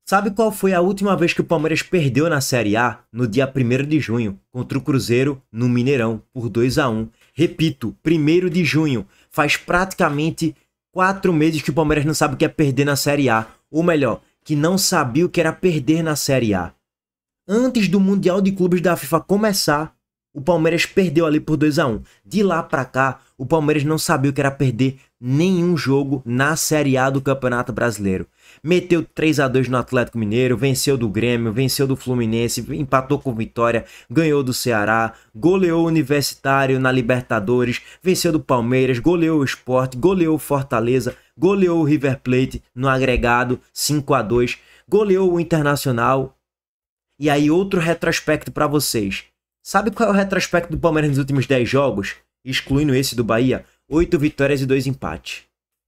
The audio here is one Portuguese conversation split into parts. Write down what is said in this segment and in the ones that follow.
Sabe qual foi a última vez que o Palmeiras perdeu na Série A? No dia 1º de junho, contra o Cruzeiro no Mineirão, por 2-1. Repito, 1º de junho. Faz praticamente 4 meses que o Palmeiras não sabe o que é perder na Série A. Ou melhor, que não sabia o que era perder na Série A. Antes do Mundial de Clubes da FIFA começar, o Palmeiras perdeu ali por 2-1. De lá pra cá, o Palmeiras não sabia o que era perder nenhum jogo na Série A do Campeonato Brasileiro. Meteu 3-2 no Atlético Mineiro, venceu do Grêmio, venceu do Fluminense, empatou com Vitória, ganhou do Ceará, goleou o Universitário na Libertadores, venceu do Palmeiras, goleou o Sport, goleou o Fortaleza, goleou o River Plate no agregado 5-2, goleou o Internacional. E aí outro retrospecto pra vocês. Sabe qual é o retrospecto do Palmeiras nos últimos 10 jogos? Excluindo esse do Bahia, 8 vitórias e 2 empates.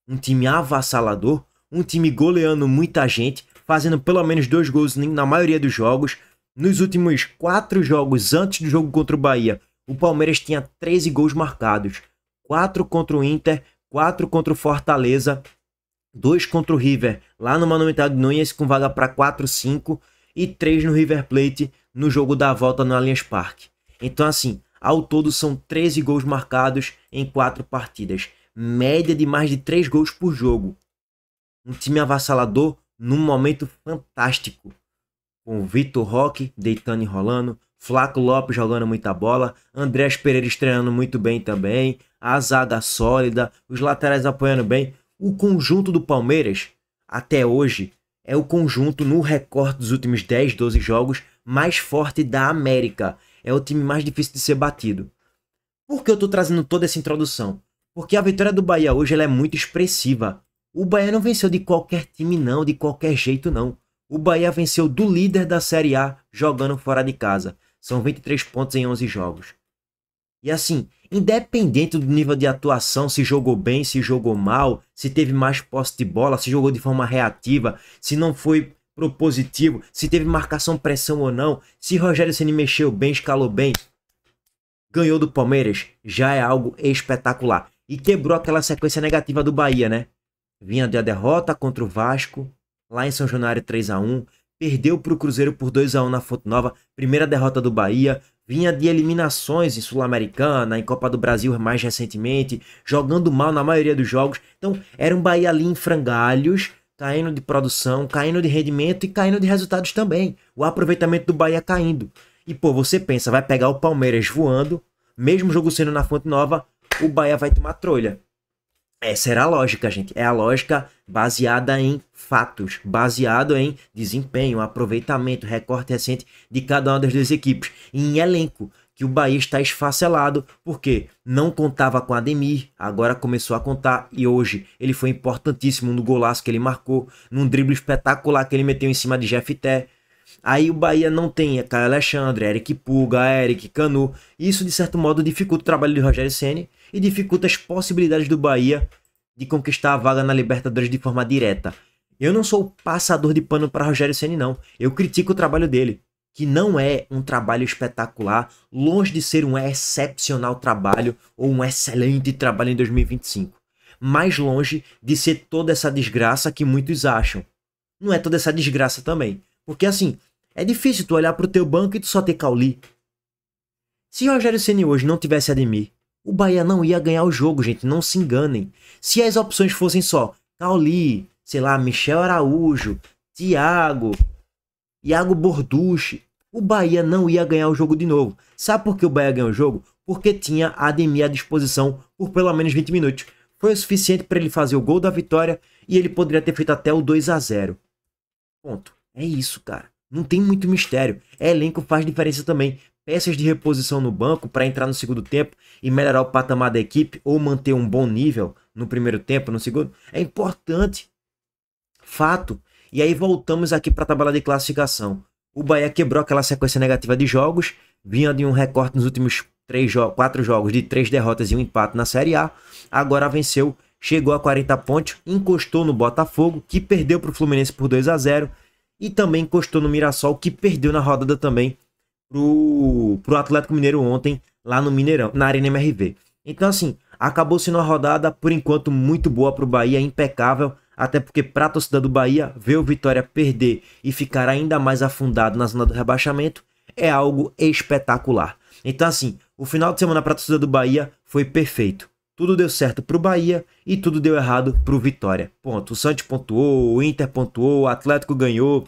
Um time avassalador, um time goleando muita gente, fazendo pelo menos 2 gols na maioria dos jogos. Nos últimos 4 jogos antes do jogo contra o Bahia, o Palmeiras tinha 13 gols marcados. 4 contra o Inter, 4 contra o Fortaleza, 2 contra o River, lá no Monumental de Núñez com vaga para 4-5 e 3 no River Plate no jogo da volta no Allianz Parque. Então assim, ao todo são 13 gols marcados em 4 partidas. Média de mais de 3 gols por jogo. Um time avassalador num momento fantástico. Com Vitor Roque deitando e rolando. Flaco Lopes jogando muita bola. Andrés Pereira estreando muito bem também. A zaga sólida. Os laterais apoiando bem. O conjunto do Palmeiras, até hoje, é o conjunto no recorte dos últimos 10, 12 jogos mais forte da América. É o time mais difícil de ser batido. Por que eu estou trazendo toda essa introdução? Porque a vitória do Bahia hoje ela é muito expressiva. O Bahia não venceu de qualquer time não, de qualquer jeito não. O Bahia venceu do líder da Série A jogando fora de casa. São 23 pontos em 11 jogos. E assim, independente do nível de atuação, se jogou bem, se jogou mal, se teve mais posse de bola, se jogou de forma reativa, se não foi propositivo, se teve marcação pressão ou não, se Rogério Ceni mexeu bem, escalou bem, ganhou do Palmeiras, já é algo espetacular. E quebrou aquela sequência negativa do Bahia, né? Vinha de a derrota contra o Vasco, lá em São Januário 3-1, perdeu para o Cruzeiro por 2-1 na Fonte Nova, primeira derrota do Bahia, vinha de eliminações em Sul-Americana, em Copa do Brasil mais recentemente, jogando mal na maioria dos jogos. Então era um Bahia ali em frangalhos, caindo de produção, caindo de rendimento e caindo de resultados também. O aproveitamento do Bahia caindo. E pô, você pensa, vai pegar o Palmeiras voando, mesmo jogo sendo na Fonte Nova, o Bahia vai tomar trolha. Essa era a lógica, gente. É a lógica baseada em fatos, baseado em desempenho, aproveitamento, recorte recente de cada uma das duas equipes. E em elenco, que o Bahia está esfacelado, porque não contava com Ademir, agora começou a contar e hoje ele foi importantíssimo no golaço que ele marcou, num drible espetacular que ele meteu em cima de Jeff Té. Aí o Bahia não tem Caio Alexandre, Eric Puga, Eric Canu. Isso, de certo modo, dificulta o trabalho de Rogério Ceni e dificulta as possibilidades do Bahia de conquistar a vaga na Libertadores de forma direta. Eu não sou passador de pano para Rogério Ceni, não. Eu critico o trabalho dele, que não é um trabalho espetacular, longe de ser um excepcional trabalho ou um excelente trabalho em 2025. Mais longe de ser toda essa desgraça que muitos acham. Não é toda essa desgraça também. Porque assim, é difícil tu olhar pro teu banco e tu só ter Cauli. Se Rogério Ceni hoje não tivesse Ademir, o Bahia não ia ganhar o jogo, gente, não se enganem. Se as opções fossem só Cauli, sei lá, Michel Araújo, Thiago Borducci, o Bahia não ia ganhar o jogo de novo. Sabe por que o Bahia ganhou o jogo? Porque tinha Ademir à disposição por pelo menos 20 minutos. Foi o suficiente para ele fazer o gol da vitória e ele poderia ter feito até o 2-0. Ponto. É isso, cara. Não tem muito mistério. Elenco faz diferença também. Peças de reposição no banco para entrar no segundo tempo e melhorar o patamar da equipe ou manter um bom nível no primeiro tempo, no segundo, é importante. Fato. E aí voltamos aqui para a tabela de classificação. O Bahia quebrou aquela sequência negativa de jogos, vinha de um recorte nos últimos 4 jogos de 3 derrotas e um empate na Série A. Agora venceu, chegou a 40 pontos, encostou no Botafogo, que perdeu para o Fluminense por 2-0. E também encostou no Mirassol, que perdeu na rodada também pro Atlético Mineiro ontem, lá no Mineirão, na Arena MRV. Então assim, acabou sendo uma rodada, por enquanto, muito boa pro Bahia, impecável. até porque para a torcida do Bahia, ver o Vitória perder e ficar ainda mais afundado na zona do rebaixamento é algo espetacular. Então assim, o final de semana para a torcida do Bahia foi perfeito. Tudo deu certo para o Bahia e tudo deu errado para o Vitória. Ponto. O Santos pontuou, o Inter pontuou, o Atlético ganhou,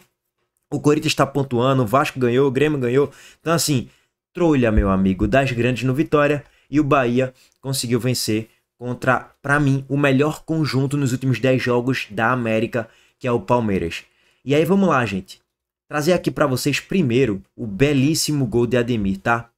o Corinthians está pontuando, o Vasco ganhou, o Grêmio ganhou. Então assim, trolha, meu amigo, das grandes no Vitória, e o Bahia conseguiu vencer contra, para mim, o melhor conjunto nos últimos 10 jogos da América, que é o Palmeiras. E aí vamos lá, gente. Trazer aqui para vocês primeiro o belíssimo gol de Ademir, tá?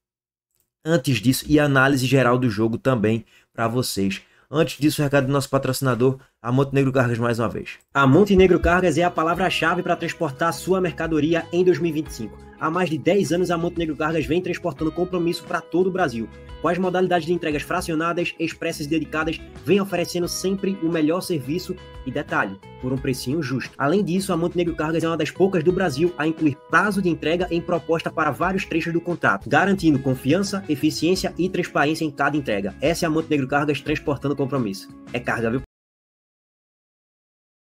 Antes disso, e a análise geral do jogo também para vocês. Antes disso, o recado do nosso patrocinador, a Montenegro Cargas, mais uma vez. A Montenegro Cargas é a palavra-chave para transportar sua mercadoria em 2025. Há mais de 10 anos, a Montenegro Cargas vem transportando compromisso para todo o Brasil. Com as modalidades de entregas fracionadas, expressas e dedicadas, vem oferecendo sempre o melhor serviço e detalhe, por um precinho justo. Além disso, a Montenegro Cargas é uma das poucas do Brasil a incluir prazo de entrega em proposta para vários trechos do contrato, garantindo confiança, eficiência e transparência em cada entrega. Essa é a Montenegro Cargas transportando compromisso. É carga, viu?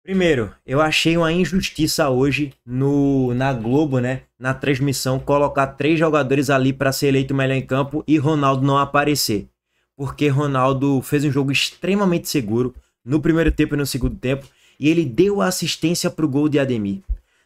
Primeiro, eu achei uma injustiça hoje na Globo, né? Na transmissão, colocar 3 jogadores ali para ser eleito melhor em campo e Ronaldo não aparecer. Porque Ronaldo fez um jogo extremamente seguro no primeiro tempo e no segundo tempo, e ele deu assistência para o gol de Ademir.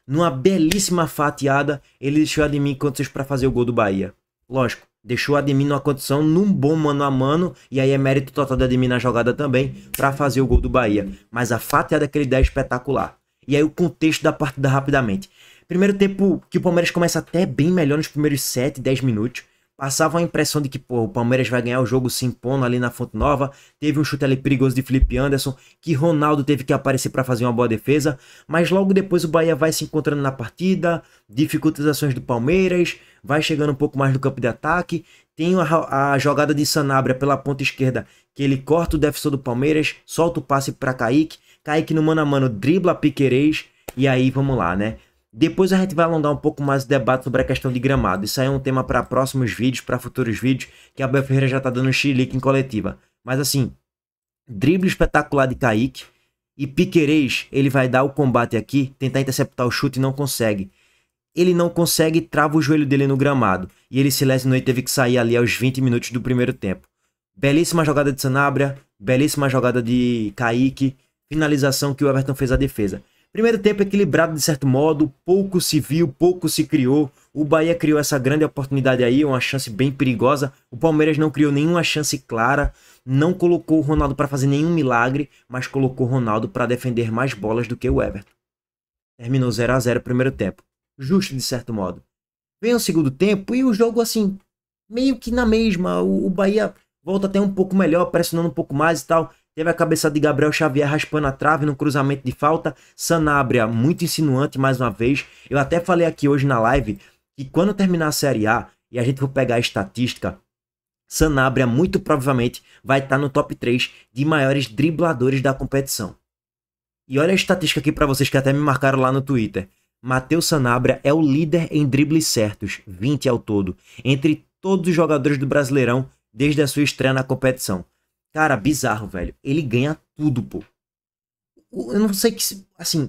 Numa belíssima fatiada, ele deixou Ademir em condições para fazer o gol do Bahia. Lógico, deixou Ademir numa condição num bom mano a mano, e aí é mérito total de Ademir na jogada também, para fazer o gol do Bahia. Mas a fatiada que ele dá é espetacular. E aí o contexto da partida rapidamente. Primeiro tempo que o Palmeiras começa até bem melhor nos primeiros 7, 10 minutos. Passava a impressão de que o Palmeiras vai ganhar o jogo se impondo ali na Fonte Nova. Teve um chute ali perigoso de Felipe Anderson, que Ronaldo teve que aparecer para fazer uma boa defesa. Mas logo depois o Bahia vai se encontrando na partida, dificulta as ações do Palmeiras, vai chegando um pouco mais no campo de ataque. Tem a jogada de Sanabria pela ponta esquerda, que ele corta o defensor do Palmeiras, solta o passe para Kaique. Kaique no mano a mano dribla Piquerez, e aí vamos lá, né? Depois a gente vai alongar um pouco mais o debate sobre a questão de gramado. Isso aí é um tema para próximos vídeos, para futuros vídeos, que a Abel Ferreira já tá dando chilique em coletiva. Mas assim, drible espetacular de Kaique, e Piquerez, ele vai dar o combate aqui, tentar interceptar o chute e não consegue. Ele não consegue, trava o joelho dele no gramado, e ele se lesionou e teve que sair ali aos 20 minutos do primeiro tempo. Belíssima jogada de Sanabria, belíssima jogada de Kaique, finalização que o Everton fez a defesa. Primeiro tempo equilibrado de certo modo, pouco se viu, pouco se criou. O Bahia criou essa grande oportunidade aí, uma chance bem perigosa. O Palmeiras não criou nenhuma chance clara, não colocou o Ronaldo para fazer nenhum milagre, mas colocou o Ronaldo para defender mais bolas do que o Everton. Terminou 0 a 0 o primeiro tempo. Justo de certo modo. Vem o segundo tempo e o jogo assim, meio que na mesma. O Bahia volta até um pouco melhor, pressionando um pouco mais e tal. Teve a cabeça de Gabriel Xavier raspando a trave no cruzamento de falta. Sanabria, muito insinuante mais uma vez. Eu até falei aqui hoje na live que quando terminar a Série A e a gente for pegar a estatística, Sanabria muito provavelmente vai estar no top 3 de maiores dribladores da competição. E olha a estatística aqui para vocês que até me marcaram lá no Twitter. Matheus Sanabria é o líder em dribles certos, 20 ao todo, entre todos os jogadores do Brasileirão desde a sua estreia na competição. Cara, bizarro, velho. Ele ganha tudo, pô. Eu não sei que... Assim,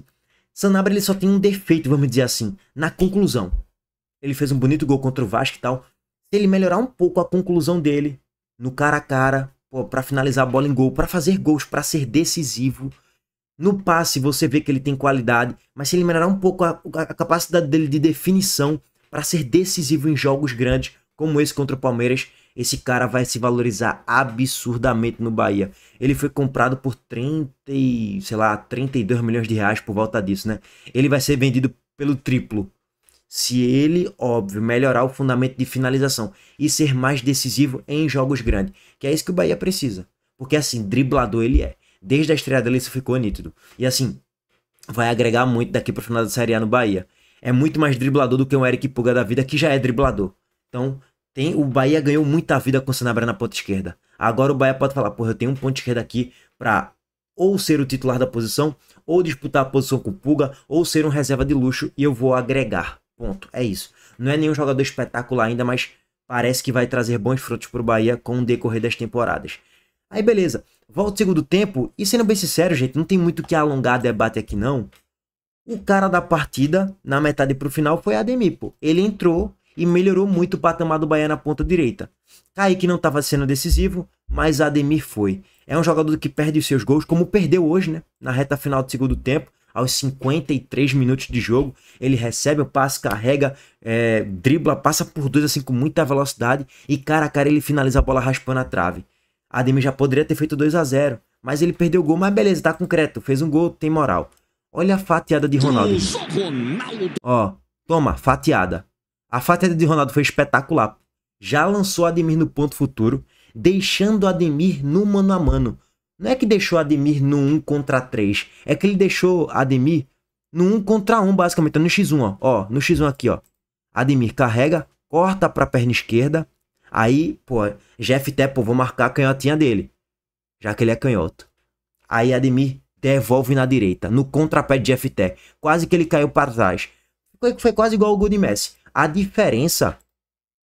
Sanabria ele só tem um defeito, vamos dizer assim, na conclusão. Ele fez um bonito gol contra o Vasco e tal. Se ele melhorar um pouco a conclusão dele, no cara a cara, pô, pra finalizar a bola em gol, pra fazer gols, pra ser decisivo. No passe você vê que ele tem qualidade, mas se ele melhorar um pouco a capacidade dele de definição pra ser decisivo em jogos grandes, como esse contra o Palmeiras, esse cara vai se valorizar absurdamente no Bahia. Ele foi comprado por 32 milhões de reais por volta disso, né? Ele vai ser vendido pelo triplo. Se ele, óbvio, melhorar o fundamento de finalização e ser mais decisivo em jogos grandes. Que é isso que o Bahia precisa. Porque assim, driblador ele é. Desde a estreia dele isso ficou nítido. E assim, vai agregar muito daqui pro final da Série A no Bahia. É muito mais driblador do que um Eric Puga da vida, que já é driblador. Então... o Bahia ganhou muita vida com o Sanabria na ponta esquerda. Agora o Bahia pode falar, porra, eu tenho um ponto esquerda aqui pra ou ser o titular da posição, ou disputar a posição com o Puga, ou ser um reserva de luxo e eu vou agregar. Ponto. É isso. Não é nenhum jogador espetacular ainda, mas parece que vai trazer bons frutos pro Bahia com o decorrer das temporadas. Aí beleza. Volta ao segundo tempo, e sendo bem sincero, gente, não tem muito que alongar debate aqui não. O cara da partida, na metade pro final, foi Ademir, pô. Ele entrou e melhorou muito o patamar do Bahia na ponta direita. Kaique não estava sendo decisivo, mas Ademir foi. É um jogador que perde os seus gols, como perdeu hoje, né? Na reta final do segundo tempo, aos 53 minutos de jogo, ele recebe o passe, carrega, dribla, passa por dois assim com muita velocidade e cara a cara ele finaliza a bola raspando a trave. Ademir já poderia ter feito 2 a 0, mas ele perdeu o gol, mas beleza, tá concreto, fez um gol, tem moral. Olha a fatiada de Ronaldo. Ó, toma, fatiada. A fatiada de Ronaldo foi espetacular. Já lançou Ademir no ponto futuro, deixando Ademir no mano a mano. Não é que deixou Ademir no 1 contra 3, é que ele deixou Ademir no 1 contra 1, basicamente, no X1, ó, no X1 aqui, ó. Ademir carrega, corta pra perna esquerda, aí, pô, GFT, pô, vou marcar a canhotinha dele, já que ele é canhoto. Aí Ademir devolve na direita, no contrapé de GFT, quase que ele caiu para trás. Foi quase igual o gol de Messi. A diferença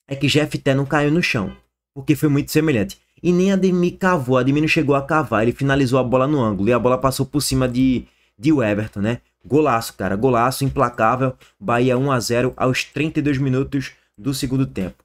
é que GFT não caiu no chão, porque foi muito semelhante. E nem Ademir cavou, Ademir não chegou a cavar, ele finalizou a bola no ângulo e a bola passou por cima de Everton, né? Golaço, cara, golaço, implacável. Bahia 1 a 0 aos 32 minutos do segundo tempo.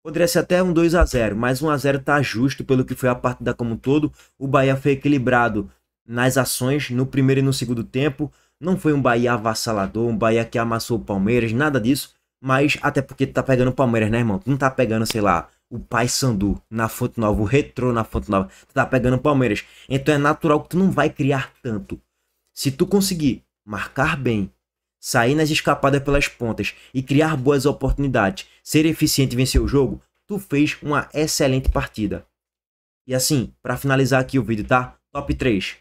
Poderia ser até um 2 a 0, mas 1 a 0 tá justo pelo que foi a partida como um todo. O Bahia foi equilibrado nas ações no primeiro e no segundo tempo. Não foi um Bahia avassalador, um Bahia que amassou o Palmeiras, nada disso. Mas até porque tu tá pegando o Palmeiras, né, irmão? Tu não tá pegando, sei lá, o Paysandu na Fonte Nova, o Retrô na Fonte Nova. Tu tá pegando o Palmeiras. Então é natural que tu não vai criar tanto. Se tu conseguir marcar bem, sair nas escapadas pelas pontas e criar boas oportunidades, ser eficiente e vencer o jogo, tu fez uma excelente partida. E assim, para finalizar aqui o vídeo, tá? Top 3.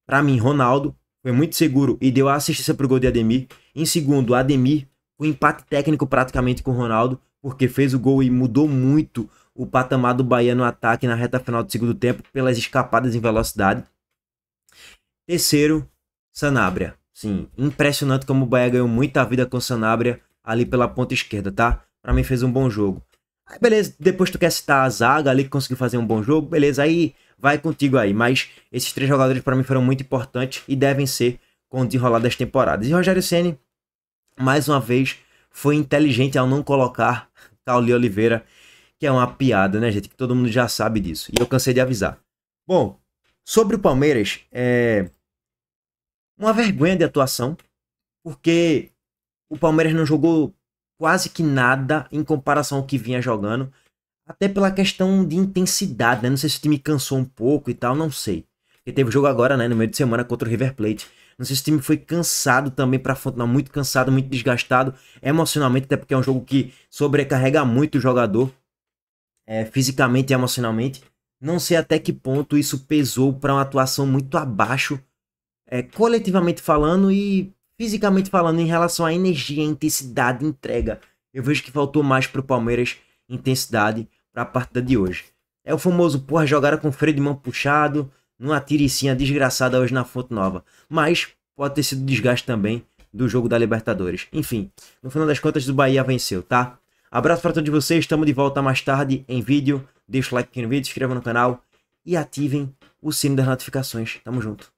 Para mim, Ronaldo foi muito seguro e deu a assistência pro gol de Ademir. Em segundo, Ademir, o empate técnico praticamente com o Ronaldo, porque fez o gol e mudou muito o patamar do Bahia no ataque na reta final do segundo tempo, pelas escapadas em velocidade. Terceiro, Sanabria. Sim, impressionante como o Bahia ganhou muita vida com o Sanabria ali pela ponta esquerda, tá? Pra mim fez um bom jogo. Aí, beleza, depois tu quer citar a zaga ali que conseguiu fazer um bom jogo, beleza, aí vai contigo aí. Mas esses 3 jogadores pra mim foram muito importantes e devem ser com o desenrolar das temporadas. E Rogério Ceni, mais uma vez, foi inteligente ao não colocar Cauli Oliveira, que é uma piada, né, gente? Que todo mundo já sabe disso. E eu cansei de avisar. Bom, sobre o Palmeiras, uma vergonha de atuação, porque o Palmeiras não jogou quase que nada em comparação ao que vinha jogando, até pela questão de intensidade, né? Não sei se o time cansou um pouco e tal, não sei. Porque teve jogo agora, né, no meio de semana contra o River Plate. Não sei se o time foi cansado também pra Fonte, não, muito cansado, muito desgastado emocionalmente, até porque é um jogo que sobrecarrega muito o jogador, fisicamente e emocionalmente. Não sei até que ponto isso pesou para uma atuação muito abaixo, coletivamente falando e fisicamente falando, em relação à energia, intensidade, entrega. Eu vejo que faltou mais pro Palmeiras intensidade para a partida de hoje. É o famoso, porra, jogaram com freio de mão puxado, numa tiricinha desgraçada hoje na Fonte Nova. Mas pode ter sido desgaste também do jogo da Libertadores. Enfim, no final das contas o Bahia venceu, tá? Abraço para todos vocês, estamos de volta mais tarde em vídeo. Deixa o like aqui no vídeo, se inscreva no canal e ativem o sino das notificações. Tamo junto.